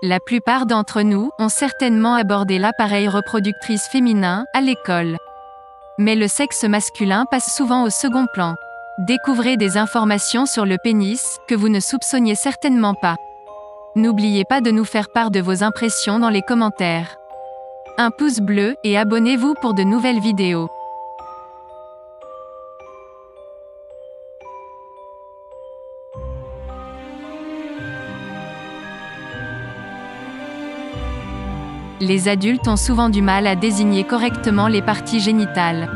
La plupart d'entre nous ont certainement abordé l'appareil reproductrice féminin à l'école. Mais le sexe masculin passe souvent au second plan. Découvrez des informations sur le pénis que vous ne soupçonniez certainement pas. N'oubliez pas de nous faire part de vos impressions dans les commentaires. Un pouce bleu et abonnez-vous pour de nouvelles vidéos. Les adultes ont souvent du mal à désigner correctement les parties génitales.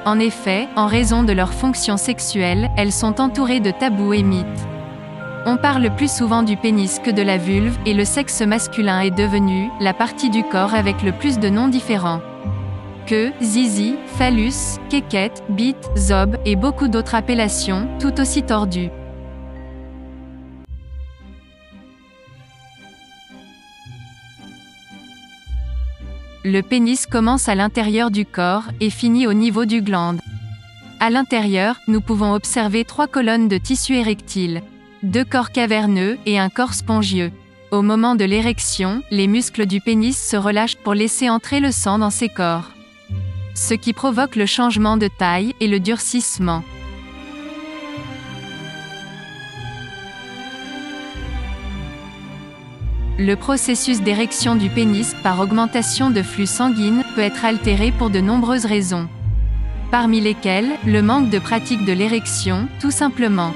En effet, en raison de leur fonction sexuelle, elles sont entourées de tabous et mythes. On parle plus souvent du pénis que de la vulve, et le sexe masculin est devenu la partie du corps avec le plus de noms différents. Queue, zizi, phallus, quéquette, bite, zob, et beaucoup d'autres appellations, tout aussi tordues. Le pénis commence à l'intérieur du corps et finit au niveau du glande. À l'intérieur, nous pouvons observer 3 colonnes de tissu érectile, 2 corps caverneux et un corps spongieux. Au moment de l'érection, les muscles du pénis se relâchent pour laisser entrer le sang dans ces corps. Ce qui provoque le changement de taille et le durcissement. Le processus d'érection du pénis par augmentation de flux sanguin peut être altéré pour de nombreuses raisons. Parmi lesquelles, le manque de pratique de l'érection, tout simplement.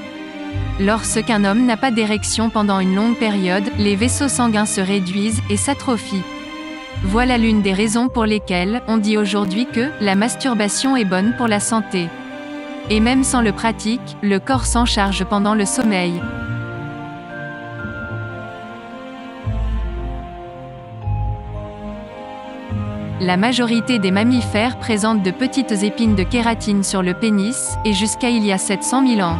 Lorsqu'un homme n'a pas d'érection pendant une longue période, les vaisseaux sanguins se réduisent et s'atrophient. Voilà l'une des raisons pour lesquelles on dit aujourd'hui que la masturbation est bonne pour la santé. Et même sans le pratique, le corps s'en charge pendant le sommeil. La majorité des mammifères présentent de petites épines de kératine sur le pénis, et jusqu'à il y a 700 000 ans.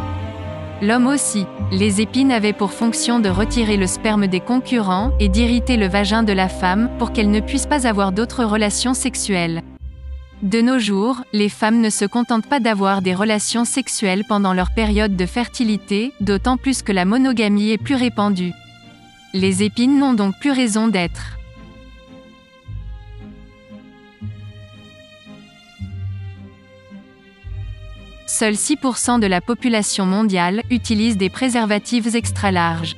L'homme aussi. Les épines avaient pour fonction de retirer le sperme des concurrents, et d'irriter le vagin de la femme, pour qu'elle ne puisse pas avoir d'autres relations sexuelles. De nos jours, les femmes ne se contentent pas d'avoir des relations sexuelles pendant leur période de fertilité, d'autant plus que la monogamie est plus répandue. Les épines n'ont donc plus raison d'être. Seuls 6% de la population mondiale utilise des préservatifs extra larges.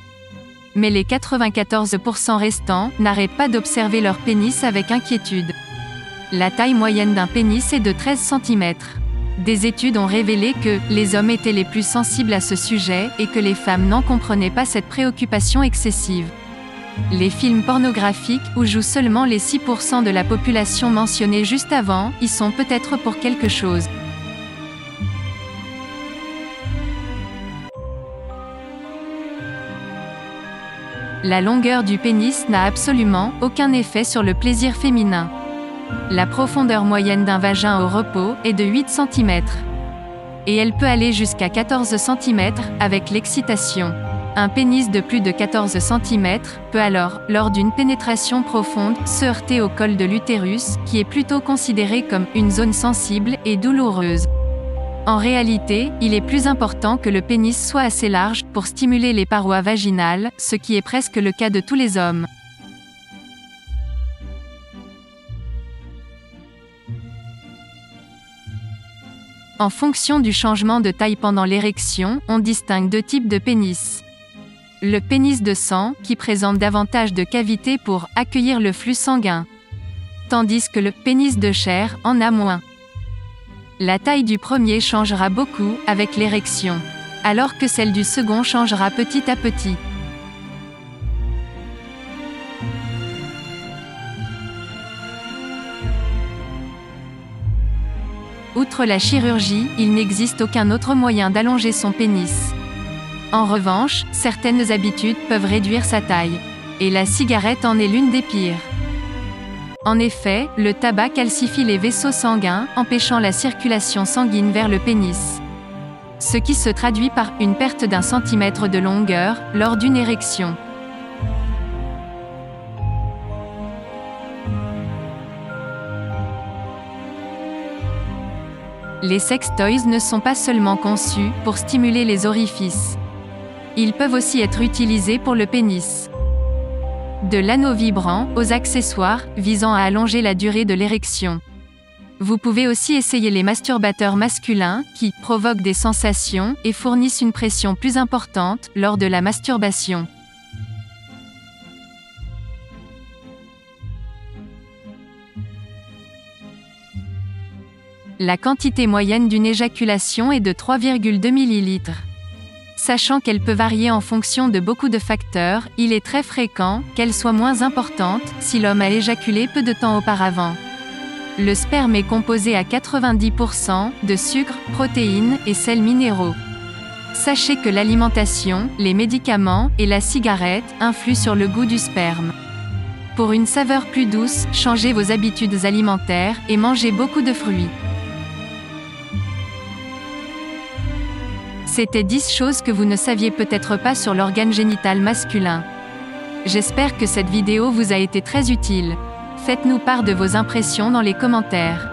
Mais les 94% restants n'arrêtent pas d'observer leur pénis avec inquiétude. La taille moyenne d'un pénis est de 13 cm. Des études ont révélé que les hommes étaient les plus sensibles à ce sujet et que les femmes n'en comprenaient pas cette préoccupation excessive. Les films pornographiques, où jouent seulement les 6% de la population mentionnée juste avant, y sont peut-être pour quelque chose. La longueur du pénis n'a absolument aucun effet sur le plaisir féminin. La profondeur moyenne d'un vagin au repos est de 8 cm. Et elle peut aller jusqu'à 14 cm avec l'excitation. Un pénis de plus de 14 cm peut alors, lors d'une pénétration profonde, se heurter au col de l'utérus, qui est plutôt considéré comme une zone sensible et douloureuse. En réalité, il est plus important que le pénis soit assez large pour stimuler les parois vaginales, ce qui est presque le cas de tous les hommes. En fonction du changement de taille pendant l'érection, on distingue 2 types de pénis. Le pénis de sang, qui présente davantage de cavités pour accueillir le flux sanguin. Tandis que le pénis de chair en a moins. La taille du premier changera beaucoup avec l'érection, alors que celle du second changera petit à petit. Outre la chirurgie, il n'existe aucun autre moyen d'allonger son pénis. En revanche, certaines habitudes peuvent réduire sa taille. Et la cigarette en est l'une des pires. En effet, le tabac calcifie les vaisseaux sanguins, empêchant la circulation sanguine vers le pénis. Ce qui se traduit par une perte d'1 centimètre de longueur lors d'une érection. Les sextoys ne sont pas seulement conçus pour stimuler les orifices. Ils peuvent aussi être utilisés pour le pénis. De l'anneau vibrant, aux accessoires, visant à allonger la durée de l'érection. Vous pouvez aussi essayer les masturbateurs masculins, qui provoquent des sensations et fournissent une pression plus importante lors de la masturbation. La quantité moyenne d'une éjaculation est de 3,2 ml. Sachant qu'elle peut varier en fonction de beaucoup de facteurs, il est très fréquent qu'elle soit moins importante si l'homme a éjaculé peu de temps auparavant. Le sperme est composé à 90% de sucre, protéines et sels minéraux. Sachez que l'alimentation, les médicaments et la cigarette influent sur le goût du sperme. Pour une saveur plus douce, changez vos habitudes alimentaires et mangez beaucoup de fruits. C'était 10 choses que vous ne saviez peut-être pas sur l'organe génital masculin. J'espère que cette vidéo vous a été très utile. Faites-nous part de vos impressions dans les commentaires.